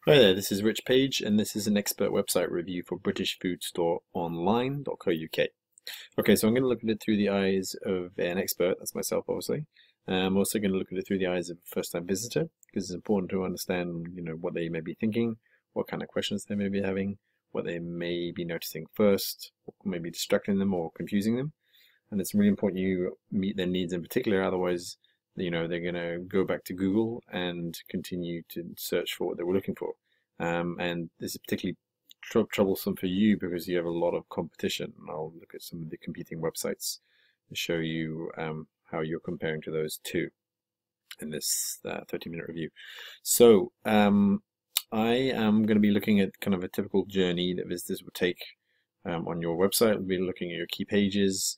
Hi there, this is Rich Page, and this is an expert website review for BritishFoodStoreOnline.co.uk. Okay, so I'm going to look at it through the eyes of an expert, that's myself obviously. I'm also going to look at it through the eyes of a first-time visitor, because it's important to understand, what they may be thinking, what kind of questions they may be having, what they may be noticing first, what may be distracting them or confusing them. And it's really important you meet their needs in particular, otherwise they're going to go back to Google and continue to search for what they were looking for. And this is particularly troublesome for you because you have a lot of competition. And I'll look at some of the competing websites to show you how you're comparing to those two in this 30-minute review. So I am going to be looking at kind of a typical journey that visitors would take on your website. We'll be looking at your key pages.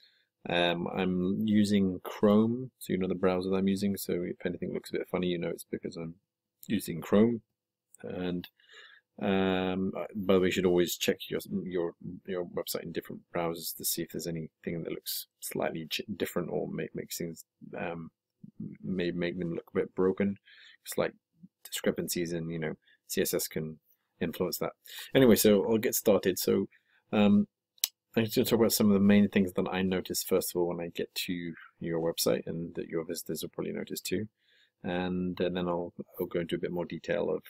I'm using Chrome, so you know the browser that I'm using, so if anything looks a bit funny, it's because I'm using Chrome. And by the way, you should always check your website in different browsers to see if there's anything that looks slightly different or makes things may make them look a bit broken. It's like discrepancies in CSS can influence that. Anyway, so I'll get started. So I'm just going to talk about some of the main things that I notice first of all when I get to your website, and that your visitors will probably notice too. And then I'll go into a bit more detail of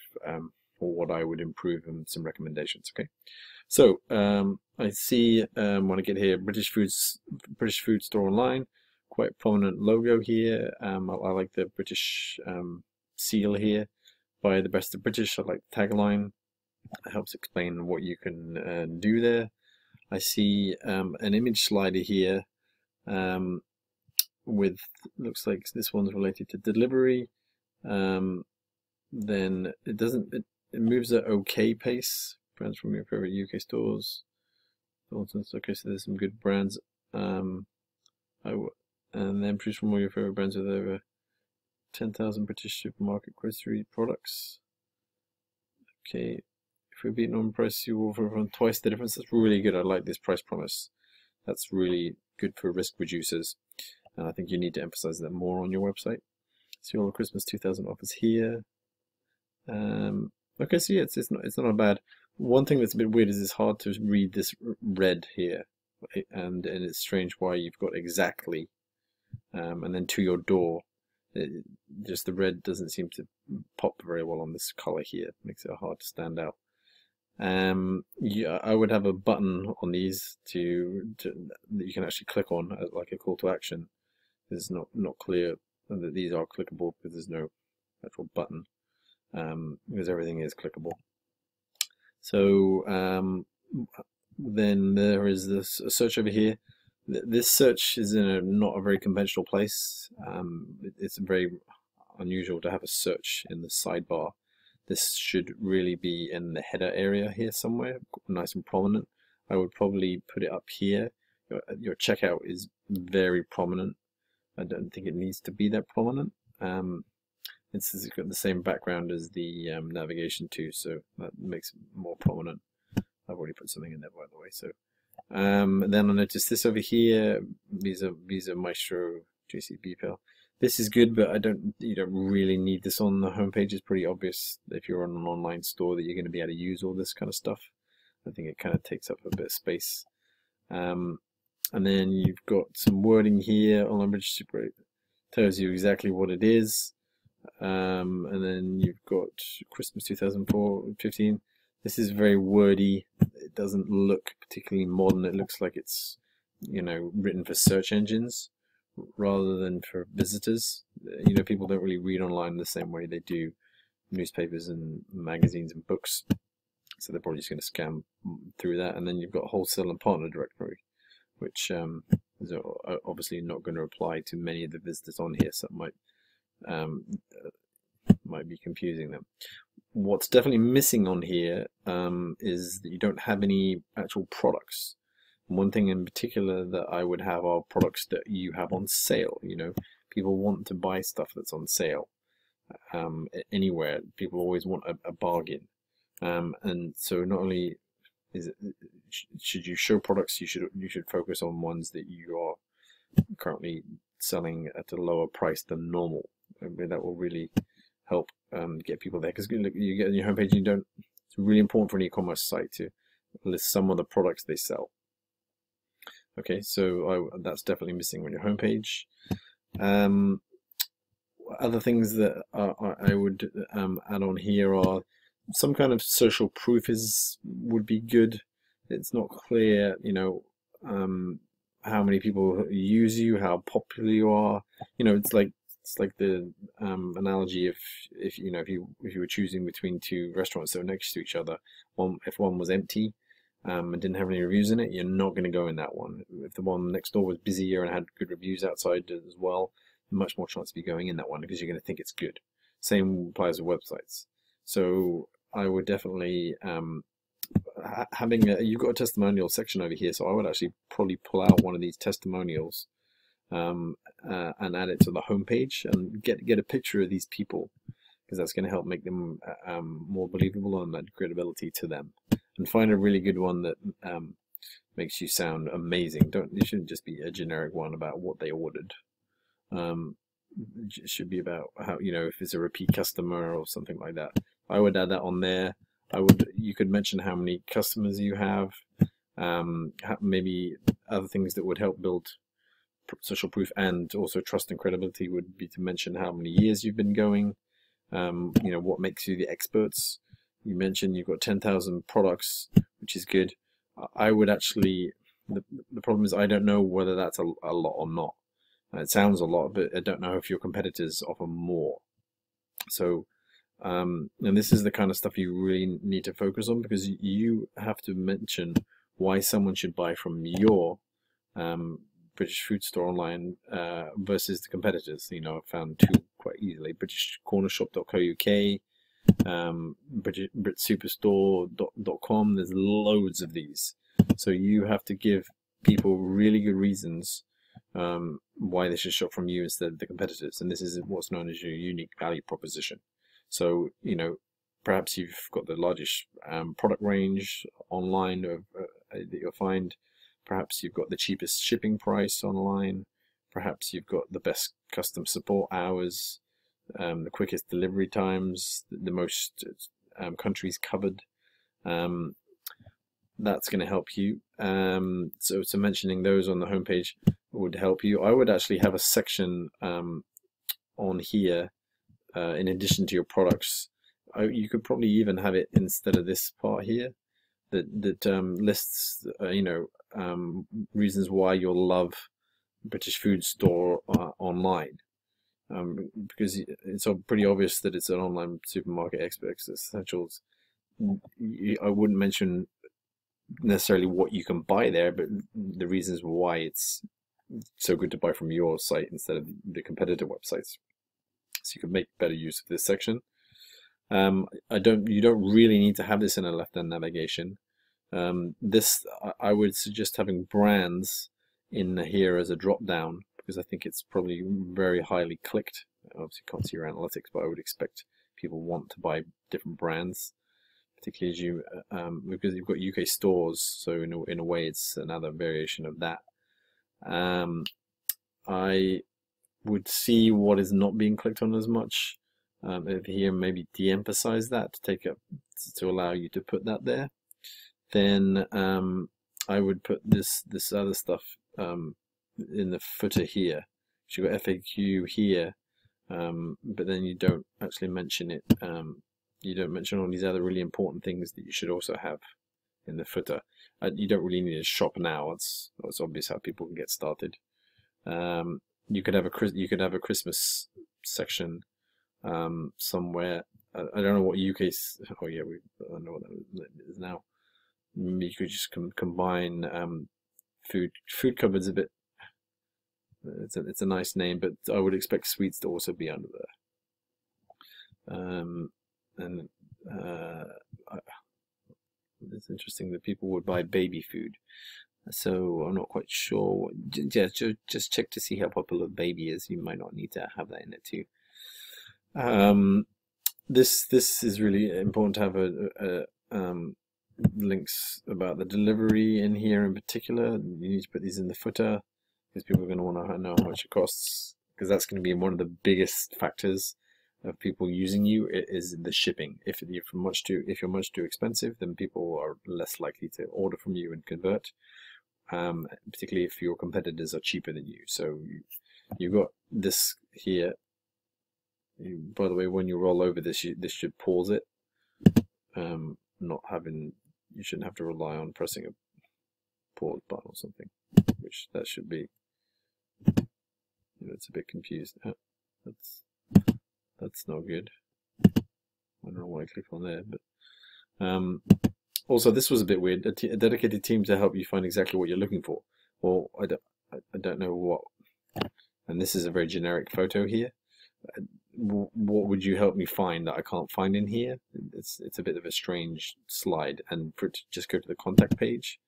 what I would improve and some recommendations. Okay, so I see when I get here, British Food Store Online, quite prominent logo here. I like the British seal here. By the best of British, I like the tagline. It helps explain what you can do there. I see an image slider here with, looks like this one's related to delivery. Then it moves at OK pace. Brands from your favorite UK stores. Okay, so there's some good brands. And then choose from all your favorite brands with over 10,000 British supermarket grocery products. Okay. If we're beaten on price, you will run twice the difference. That's really good. I like this price promise. That's really good for risk reducers, and I think you need to emphasize that more on your website. See all the Christmas 2000 offers here. Okay, so yeah, it's not bad. One thing that's a bit weird is it's hard to read this red here, and it's strange why you've got exactly, and then to your door. Just the red doesn't seem to pop very well on this color here. It makes it hard to stand out. Yeah, I would have a button on these that you can actually click on as like a call to action. It's not clear that these are clickable because there's no actual button, because everything is clickable. So then there is this search over here. This search is in not a very conventional place. It's very unusual to have a search in the sidebar. This should really be in the header area here somewhere, nice and prominent. I would probably put it up here. Your checkout is very prominent. I don't think it needs to be that prominent. It's got the same background as the navigation too, so that makes it more prominent. I've already put something in there, by the way. So then I noticed this over here, Visa Maestro JCB Pal. This is good, but you don't really need this on the homepage. It's pretty obvious if you're on an online store that you're going to be able to use all this kind of stuff. I think it kind of takes up a bit of space. And then you've got some wording here on British Super. Tells you exactly what it is. And then you've got Christmas 2015. This is very wordy. It doesn't look particularly modern. It looks like it's written for search engines rather than for visitors. People don't really read online the same way they do newspapers and magazines and books, so they're probably just going to scan through that. And then you've got wholesale and partner directory, which is obviously not going to apply to many of the visitors on here, so it might be confusing them. What's definitely missing on here is that you don't have any actual products. One thing in particular that I would have are products that you have on sale. People want to buy stuff that's on sale anywhere. People always want a bargain, and so not only should you show products, you should focus on ones that you are currently selling at a lower price than normal. That will really help get people there. Because you get on your homepage, you don't. It's really important for an e-commerce site to list some of the products they sell. Okay, so that's definitely missing on your homepage. Other things that I would add on here are some kind of social proof would be good. It's not clear, how many people use you, how popular you are. It's like the analogy if you were choosing between two restaurants that were next to each other. If one was empty and didn't have any reviews in it, you're not going to go in that one. If the one next door was busier and had good reviews outside as well, much more chance of you going in that one because you're going to think it's good. Same applies with websites. So I would definitely you've got a testimonial section over here, so I would actually probably pull out one of these testimonials and add it to the homepage and get a picture of these people, because that's going to help make them more believable and add credibility to them. And find a really good one that makes you sound amazing. You shouldn't just be a generic one about what they ordered. It should be about how, if it's a repeat customer or something like that. I would add that on there. You could mention how many customers you have, maybe other things that would help build social proof and also trust and credibility would be to mention how many years you've been going, what makes you the experts. You mentioned you've got 10,000 products, which is good. I would actually, the problem is I don't know whether that's a lot or not. It sounds a lot, but I don't know if your competitors offer more. So, and this is the kind of stuff you really need to focus on, because you have to mention why someone should buy from your British food store online versus the competitors. I found two quite easily: BritishCornerShop.co.uk, BritSuperstore.com. There's loads of these, so you have to give people really good reasons why they should shop from you instead of the competitors. And this is what's known as your unique value proposition. So, perhaps you've got the largest product range online that you'll find. Perhaps you've got the cheapest shipping price online. Perhaps you've got the best custom support hours, the quickest delivery times, the most countries covered. That's going to help you. So mentioning those on the homepage would help you. I would actually have a section on here in addition to your products. You could probably even have it instead of this part here that lists reasons why you'll love British Food Store online, because it's pretty obvious that it's an online supermarket experts essentials. I wouldn't mention necessarily what you can buy there, but the reasons why it's so good to buy from your site instead of the competitor websites. So you can make better use of this section. You don't really need to have this in a left-hand navigation. I would suggest having brands in here as a drop-down, because I think it's probably very highly clicked. Obviously can't see your analytics, but I would expect people want to buy different brands, particularly because you've got UK stores, so in a way it's another variation of that. I would see what is not being clicked on as much over here, maybe de-emphasize that to allow you to put that there. Then I would put this other stuff in the footer here. So you've got FAQ here, but then you don't actually mention it. You don't mention all these other really important things that you should also have in the footer. You don't really need to shop now. It's obvious how people can get started. You could have a Christmas section somewhere. I don't know what UK's. Oh yeah, I know what that is now. You could just combine food cupboards a bit. It's a nice name, but I would expect sweets to also be under there. It's interesting that people would buy baby food, so I'm not quite sure. Just check to see how popular baby is. You might not need to have that in it too. This is really important to have links about the delivery in here in particular. You need to put these in the footer because people are going to want to know how much it costs, because that's going to be one of the biggest factors of people using you is the shipping. If you're much too expensive, then people are less likely to order from you and convert. Particularly if your competitors are cheaper than you. So you've got this here. By the way, when you roll over this, this should pause it. You shouldn't have to rely on pressing a pause button or something, which that should be. It's a bit confused. That's not good. I don't know why I clicked on there, but also this was a bit weird. A dedicated team to help you find exactly what you're looking for. Well, I don't know what. And this is a very generic photo here. What would you help me find that I can't find in here? It's a bit of a strange slide, and for it to just go to the contact page.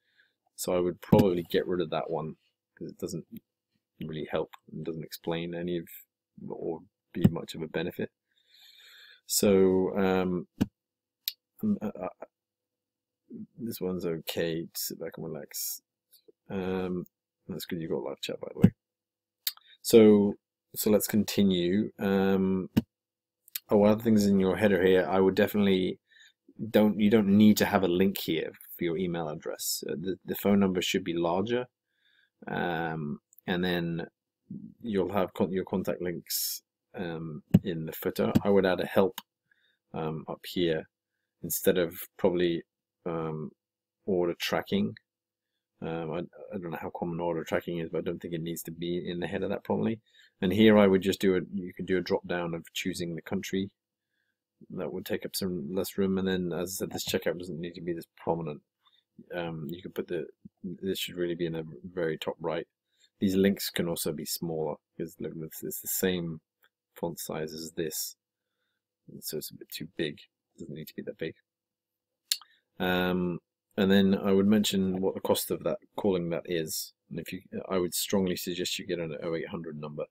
So I would probably get rid of that one because it doesn't really help and doesn't explain any of or be much of a benefit. So this one's okay. Sit back and relax. That's good. You got live chat, by the way. So let's continue. Other things in your header here, I would definitely you don't need to have a link here for your email address. The phone number should be larger, and then you'll have your contact links in the footer. I would add a help up here instead of probably order tracking. I don't know how common order tracking is, but I don't think it needs to be in the header that prominently. And here I would just you could do a drop down of choosing the country. That would take up some less room. And then, as I said, this checkout doesn't need to be this prominent. You could put this should really be in the very top right. These links can also be smaller because look, it's the same font size as this, so it's a bit too big. It doesn't need to be that big. And then I would mention what the cost of that calling that is. And I would strongly suggest you get an 0800 number,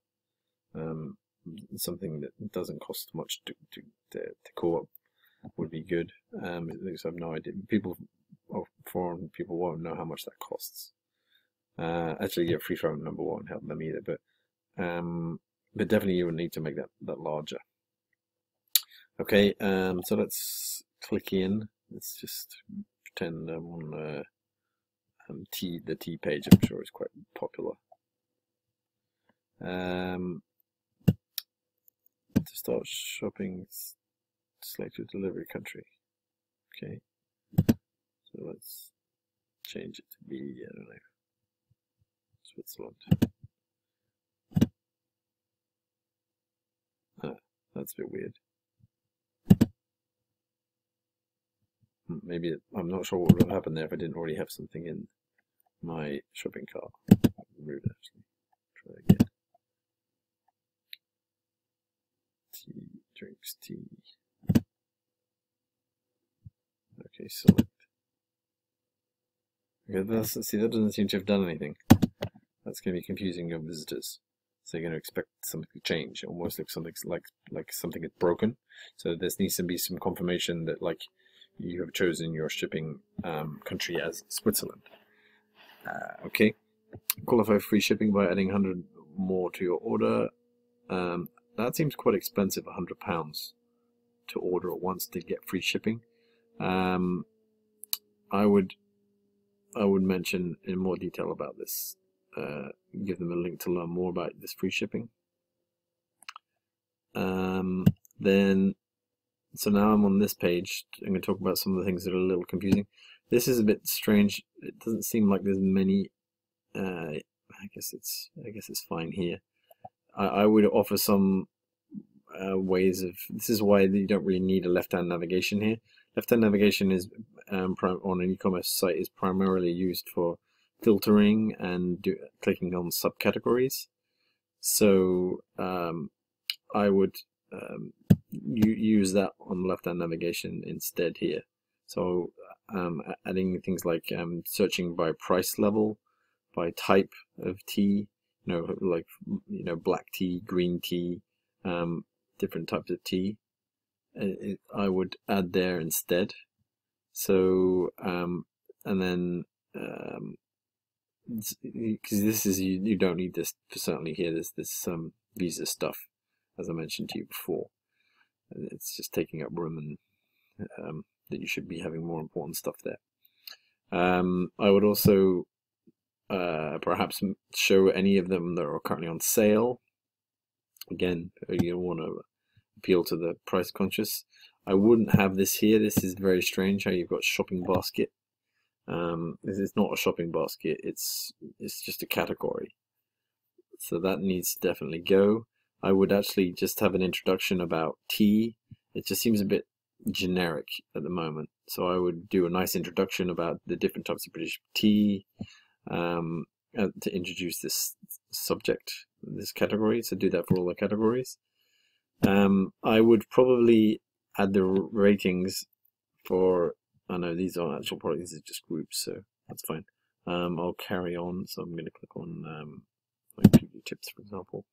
something that doesn't cost much to call up would be good. Because I have no idea. Foreign people won't know how much that costs. Actually, your free phone number won't help them either. But definitely you would need to make that larger. Okay, so let's click in. Let's just pretend I'm on the T page. I'm sure it's quite popular. To start shopping, select your delivery country. Okay, so let's change it to be, I don't know, Switzerland. That's a bit weird. Maybe I'm not sure what would happen there if I didn't already have something in my shopping cart. Rude, actually. Try again. Tea, drinks tea. Okay, select. Okay, see, that doesn't seem to have done anything. That's going to be confusing your visitors. So they're going to expect something to change. It almost looks like something is broken. So there needs to be some confirmation that you have chosen your shipping country as Switzerland. Okay, qualify free shipping by adding 100 more to your order. That seems quite expensive, £100 to order at once to get free shipping. I would mention in more detail about this. Give them a link to learn more about this free shipping. So now I'm on this page. I'm going to talk about some of the things that are a little confusing. This is a bit strange. It doesn't seem like there's many. I guess it's fine here. I would offer some ways of. This is why you don't really need a left-hand navigation here. Left-hand navigation is on an e-commerce site is primarily used for filtering and clicking on subcategories. So I would use that on left-hand navigation instead here. So adding things like searching by price level, by type of tea, black tea, green tea, different types of tea. I would add there instead. So and then because this is you don't need this certainly here. There's this visa stuff, as I mentioned to you before. It's just taking up room, and that you should be having more important stuff there. I would also perhaps show any of them that are currently on sale. Again, you want to appeal to the price conscious. I wouldn't have this here. This is very strange how you've got shopping basket. This is not a shopping basket. It's just a category. So that needs to definitely go. I would actually just have an introduction about tea. It just seems a bit generic at the moment. So I would do a nice introduction about the different types of British tea to introduce this subject, this category. So do that for all the categories. I would probably add the ratings for, I know these aren't actual products, these are just groups, so that's fine. I'll carry on, so I'm going to click on like PG tips, for example.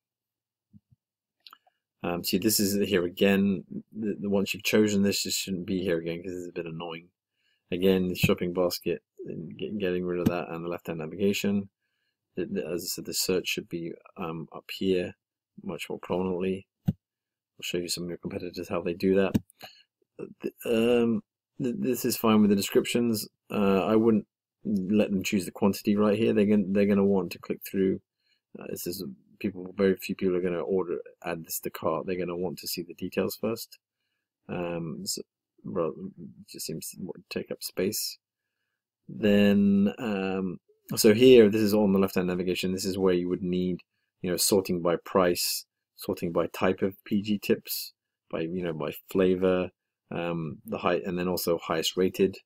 See, this is here again. Once you've chosen this, it shouldn't be here again because it's a bit annoying. Again, the shopping basket, and getting rid of that, and the left-hand navigation. As I said, the search should be up here much more prominently. I'll show you some of your competitors how they do that. This is fine with the descriptions. I wouldn't let them choose the quantity right here. They're going to want to click through. This is very few people are going to add this to cart. They're going to want to see the details first. So, well, it just seems to take up space. Then, so here, this is on the left-hand navigation. This is where you would need, sorting by price, sorting by type of PG tips, by by flavor, the height, and then also highest rated.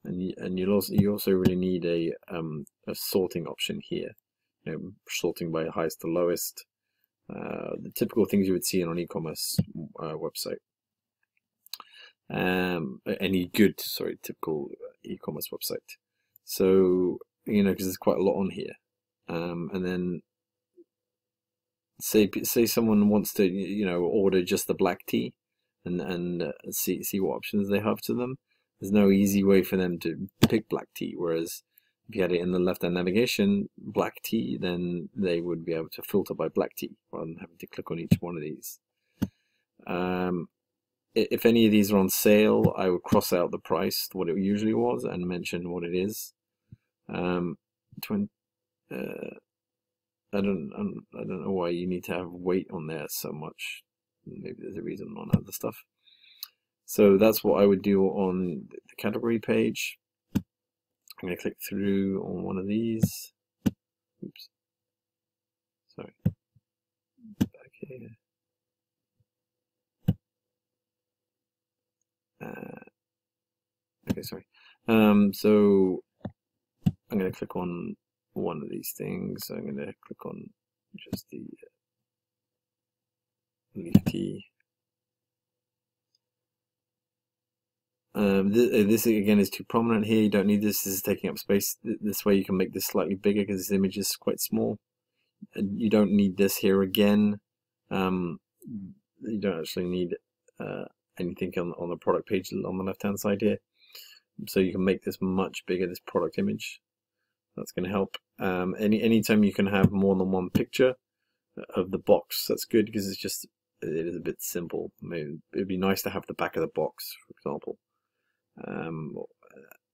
And you also really need a sorting option here. Sorting by highest to lowest, the typical things you would see on an e-commerce website. Any good, typical e-commerce website. So, because there's quite a lot on here. And then say someone wants to, order just the black tea and see what options they have to them. There's no easy way for them to pick black tea, whereas if you had it in the left-hand navigation, black tea, then they would be able to filter by black tea rather than having to click on each one of these. If any of these are on sale, I would cross out the price, what it usually was, and mention what it is. I don't know why you need to have weight on there so much. Maybe there's a reason on other stuff. So that's what I would do on the category page. I'm going to click through on one of these. Oops. Sorry. Back here. Okay, sorry. So I'm going to click on one of these things. I'm going to click on just the leaf tea. This again is too prominent here. You don't need this. This is taking up space. This way you can make this slightly bigger because this image is quite small. You don't need this here again. You don't actually need anything on the product page on the left-hand side here. So you can make this much bigger, this product image. That's going to help. Anytime you can have more than one picture of the box, that's good because it is a bit simple. Maybe it'd be nice to have the back of the box, for example.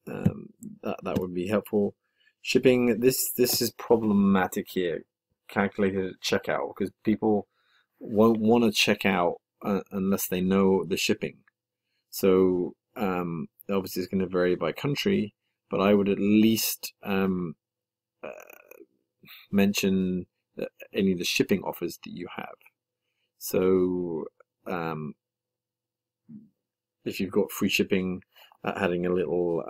That would be helpful. Shipping, this is problematic here. Calculated at checkout, because people won't want to check out unless they know the shipping. So obviously it's going to vary by country, but I would at least mention any of the shipping offers that you have. So if you've got free shipping, adding a little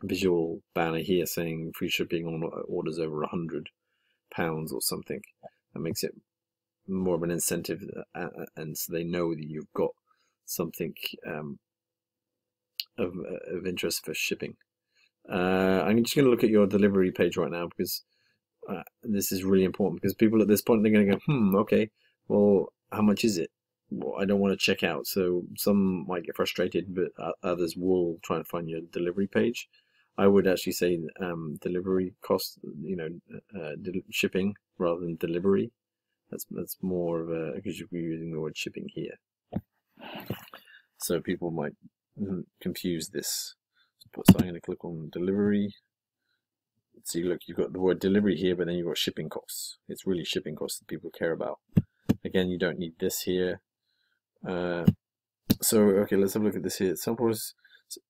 visual banner here saying free shipping on orders over £100 or something, that makes it more of an incentive, and so they know that you've got something of interest for shipping. I'm just going to look at your delivery page right now because this is really important, because people at this point, they're going to go, okay, well, how much is it? Well, I don't want to check out. So some might get frustrated, but others will try and find your delivery page. I would actually say delivery cost, shipping rather than delivery. That's more of a, because you're using the word shipping here. So people might confuse this. So I'm going to click on delivery. See, look, you've got the word delivery here, but then you've got shipping costs. It's really shipping costs that people care about. Again, you don't need this here. So, okay, let's have a look at this here.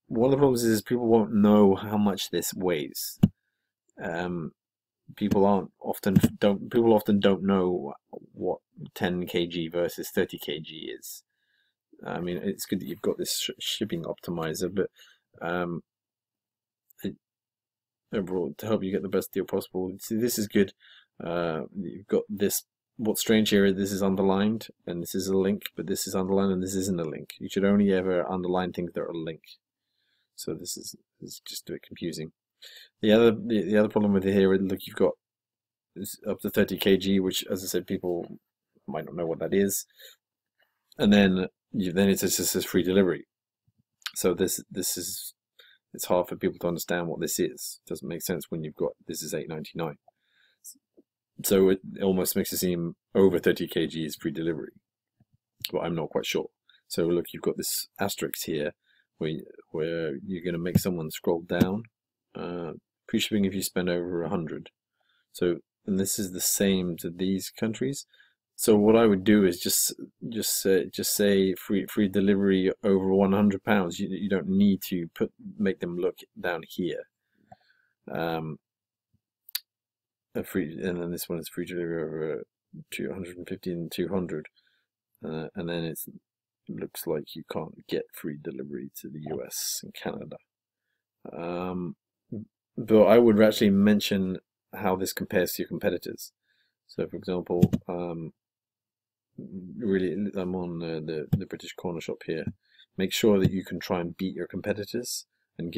One of the problems is people won't know how much this weighs. People often don't know what 10 kg versus 30 kg is. I mean, it's good that you've got this shipping optimizer, but overall, to help you get the best deal possible. See, this is good. You've got this. What's strange here is this is underlined, and this is a link, but this is underlined, and this isn't a link. You should only ever underline things that are a link. So this is just a bit confusing. The other problem with it here, look, you've got up to 30 kg, which, as I said, people might not know what that is, and then it just says free delivery. So it's hard for people to understand what this is. It doesn't make sense when you've got this is $8.99. So it almost makes it seem over 30 kg is free delivery. But I'm not quite sure. So look, you've got this asterisk here where you're going to make someone scroll down. Free shipping if you spend over 100. So, and this is the same to these countries. So what I would do is just say free delivery over £100. You don't need to make them look down here. And then this one is free delivery over 250 and 200, and then it looks like you can't get free delivery to the US and Canada. But I would actually mention how this compares to your competitors. So, for example, really, I'm on the British Corner Shop here. Make sure that you can try and beat your competitors and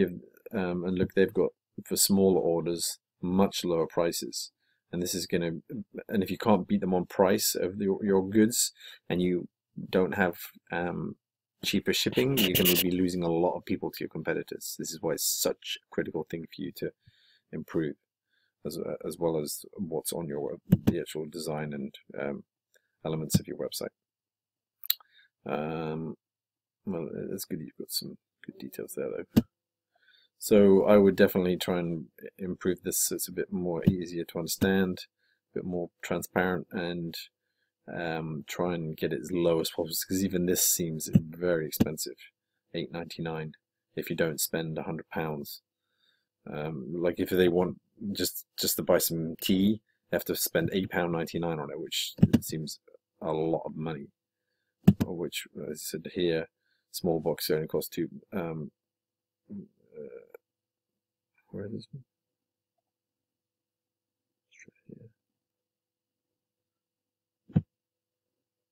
and look, they've got, for smaller orders, much lower prices. And this is and if you can't beat them on price of your goods, and you don't have cheaper shipping, you're going to be losing a lot of people to your competitors. This is why it's such a critical thing for you to improve, as well as what's on your the actual design and elements of your website. Well, it's good you've got some good details there, though. So I would definitely try and improve this so it's a bit more easier to understand, a bit more transparent, and try and get it as low as possible, because even this seems very expensive, $8.99 if you don't spend £100. Like if they want just to buy some tea, they have to spend £8.99 on it, which seems a lot of money. Which, as I said here, small box only costs two. Where is this one? Straight here.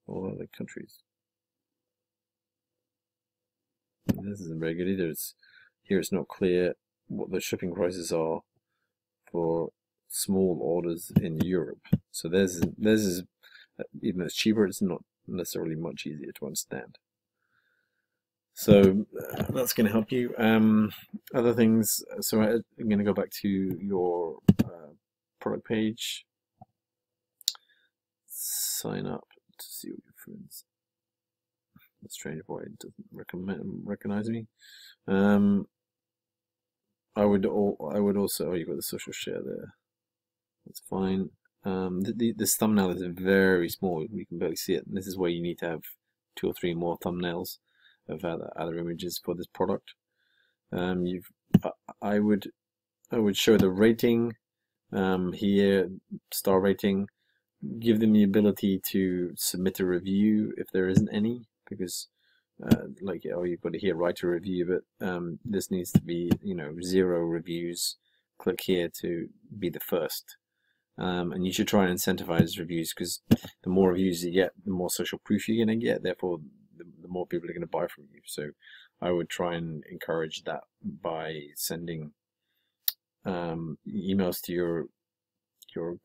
All other countries. This isn't very good either. Here it's not clear what the shipping prices are for small orders in Europe. So theirs is even though it's cheaper, it's not necessarily much easier to understand. So that's going to help you. Other things, so I'm going to go back to your product page, sign up to see what your friends. That's strange why it doesn't recognize me. I would also, you've got the social share there. That's fine. This thumbnail is very small. You can barely see it. And this is where you need to have 2 or 3 more thumbnails of other images for this product. I would show the rating here, star rating. Give them the ability to submit a review if there isn't any, because like, oh, you've got to here write a review, but this needs to be 0 reviews. Click here to be the first. And you should try and incentivize reviews, because the more reviews you get, the more social proof you're going to get. Therefore, the more people are going to buy from you. So I would try and encourage that by sending emails to your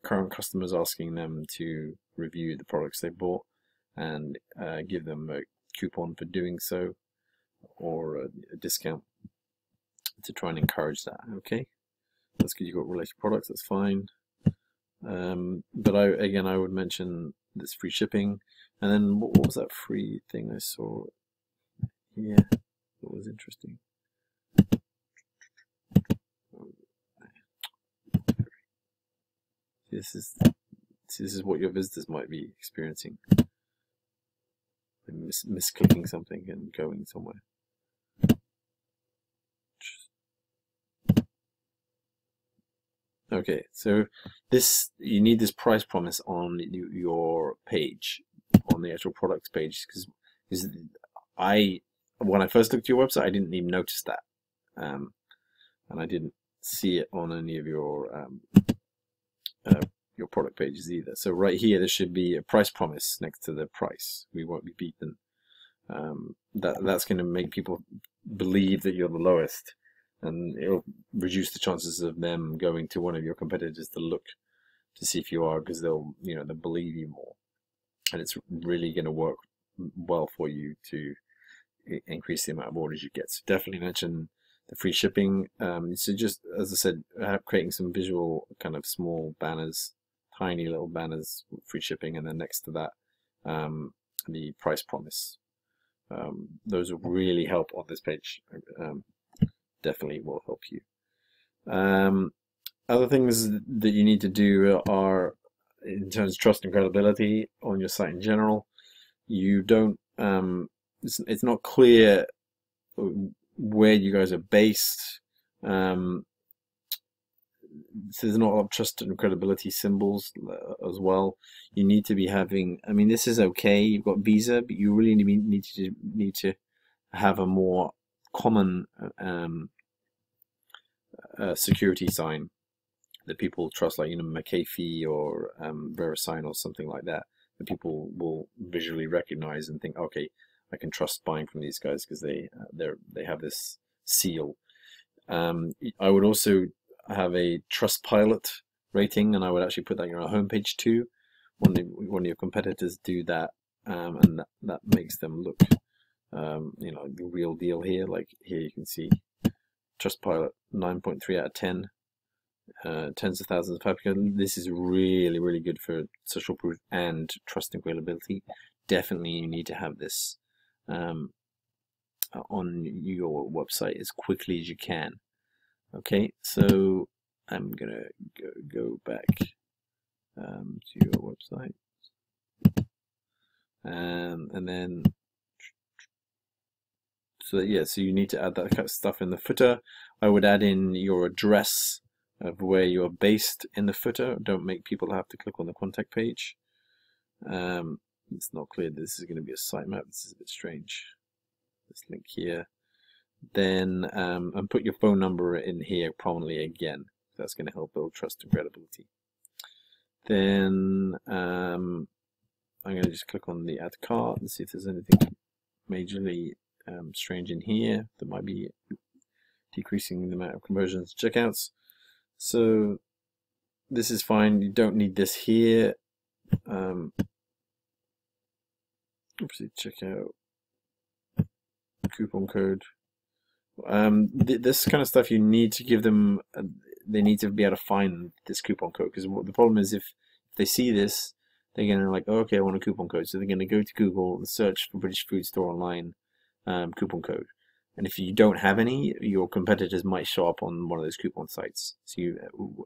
current customers, asking them to review the products they bought, and give them a coupon for doing so, or a discount, to try and encourage that. Okay, that's good. You've got related products. That's fine. But I would mention this free shipping. And then what was that free thing I saw here? That was interesting. This is what your visitors might be experiencing. Misclicking something and going somewhere. Okay, so you need this price promise on your page, on the actual products page, because when I first looked at your website, I didn't even notice that, and I didn't see it on any of your product pages either. So right here, there should be a price promise next to the price. We won't be beaten. That's going to make people believe that you're the lowest, and it'll reduce the chances of them going to one of your competitors to look to see if you are, because they'll believe you more, and it's really going to work well for you to increase the amount of orders you get. So definitely mention the free shipping. So just as I said, creating some visual kind of small banners, tiny little banners with free shipping, and then next to that the price promise. Those will really help on this page. Definitely will help you. Other things that you need to do are, in terms of trust and credibility on your site in general, you don't it's not clear where you guys are based. So there's not a lot of trust and credibility symbols as well. You need to be having, I mean, this is okay, you've got Visa, but you really need to have a more common security sign that people trust, like McAfee or VeriSign or something like that people will visually recognize and think, okay, I can trust buying from these guys because they have this seal. I would also have a Trustpilot rating, and I would actually put that on your homepage too. When your competitors do that, and that makes them look, the real deal here. Like here, you can see Trustpilot 9.3 out of 10, tens of thousands of applicants. This is really, really good for social proof and trust and credibility. Definitely, you need to have this on your website as quickly as you can. Okay, so I'm gonna go back to your website, and then so you need to add that kind of stuff in the footer. I would add in your address of where you're based in the footer. Don't make people have to click on the contact page. It's not clear this is going to be a sitemap. This is a bit strange. This link here. Then and put your phone number in here prominently again. That's going to help build trust and credibility. Then I'm going to just click on the add cart and see if there's anything majorly strange in here that might be decreasing the amount of conversions to checkouts. So this is fine. You don't need this here. Oopsie, checkout coupon code. This kind of stuff you need to give them. They need to be able to find this coupon code, because the problem is if they see this, they're gonna like, oh, okay, I want a coupon code. So they're gonna go to Google and search for British Food Store Online coupon code. And if you don't have any, your competitors might show up on one of those coupon sites. So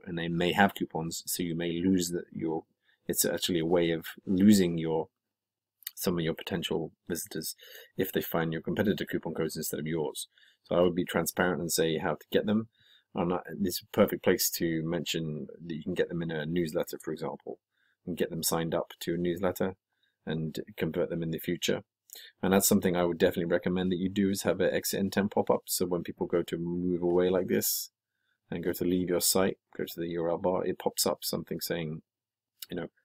and they may have coupons, so you may lose it's actually a way of losing some of your potential visitors if they find your competitor coupon codes instead of yours. So I would be transparent and say how to get them. This is a perfect place to mention that you can get them in a newsletter, for example, and get them signed up to a newsletter and convert them in the future. And that's something I would definitely recommend that you do, is have an exit intent pop-up. So when people go to move away like this and go to leave your site, go to the URL bar, it pops up something saying,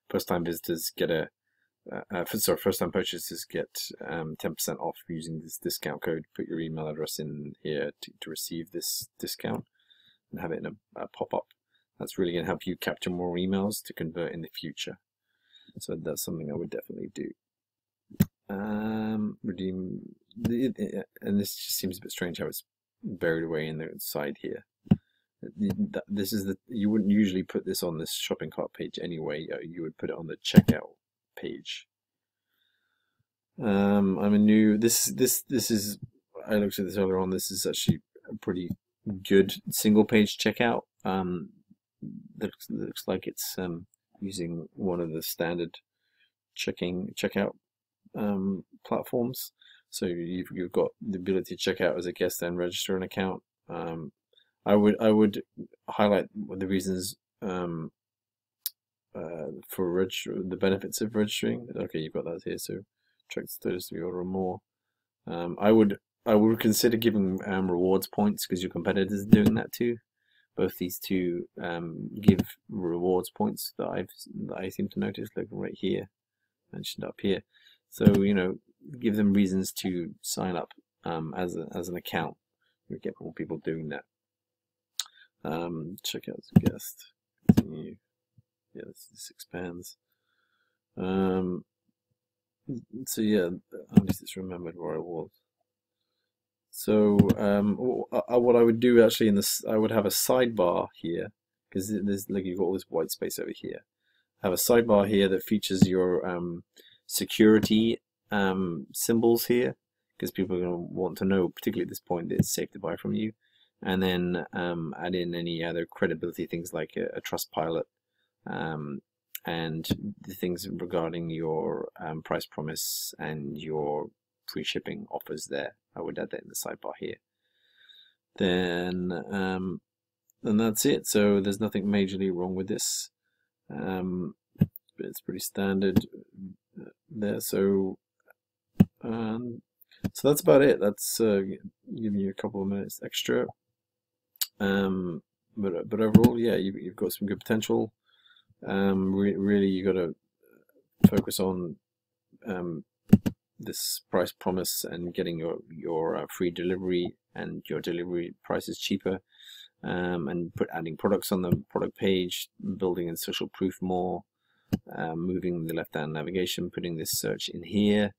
first-time visitors get first-time purchasers get 10% off using this discount code. Put your email address in here to receive this discount, and have it in a pop-up. That's really going to help you capture more emails to convert in the future. So that's something I would definitely do. Redeem, and this just seems a bit strange how it's buried away in the side here. You wouldn't usually put this on this shopping cart page anyway. You would put it on the checkout page. I'm a new. This is. I looked at this earlier on. This is actually a pretty good single page checkout. Looks like it's using one of the standard checkout platforms. So you've got the ability to check out as a guest and register an account. I would highlight the reasons for the benefits of registering. Okay, you've got that here. So track the status of your order or more. I would consider giving rewards points because your competitors are doing that too. Both these two give rewards points that I seem to notice, like right here, mentioned up here. So give them reasons to sign up as an account. We get more people doing that. Check out as a guest. Continue. Yeah, this expands. So yeah, at least it's remembered where I was. So what I would do actually I would have a sidebar here because there's like you've got all this white space over here. Have a sidebar here that features your security symbols here because people are going to want to know, particularly at this point, that it's safe to buy from you. And then add in any other credibility things like a Trustpilot and the things regarding your price promise and your free shipping offers there. I would add that in the sidebar here. Then that's it. So there's nothing majorly wrong with this. It's pretty standard there. So that's about it. That's giving you a couple of minutes extra. But overall, yeah, you've got some good potential. Really, you got to focus on this price promise and getting your free delivery and your delivery price is cheaper, and adding products on the product page, building in social proof more, moving the left-hand navigation, putting this search in here,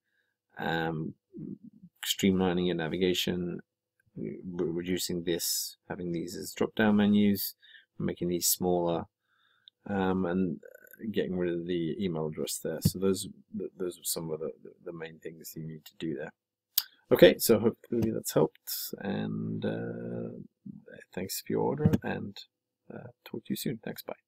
streamlining your navigation, reducing this, having these as drop-down menus, making these smaller, and getting rid of the email address there. So those are some of the main things you need to do there. Okay, so hopefully that's helped, and thanks for your order, and talk to you soon. Thanks, bye.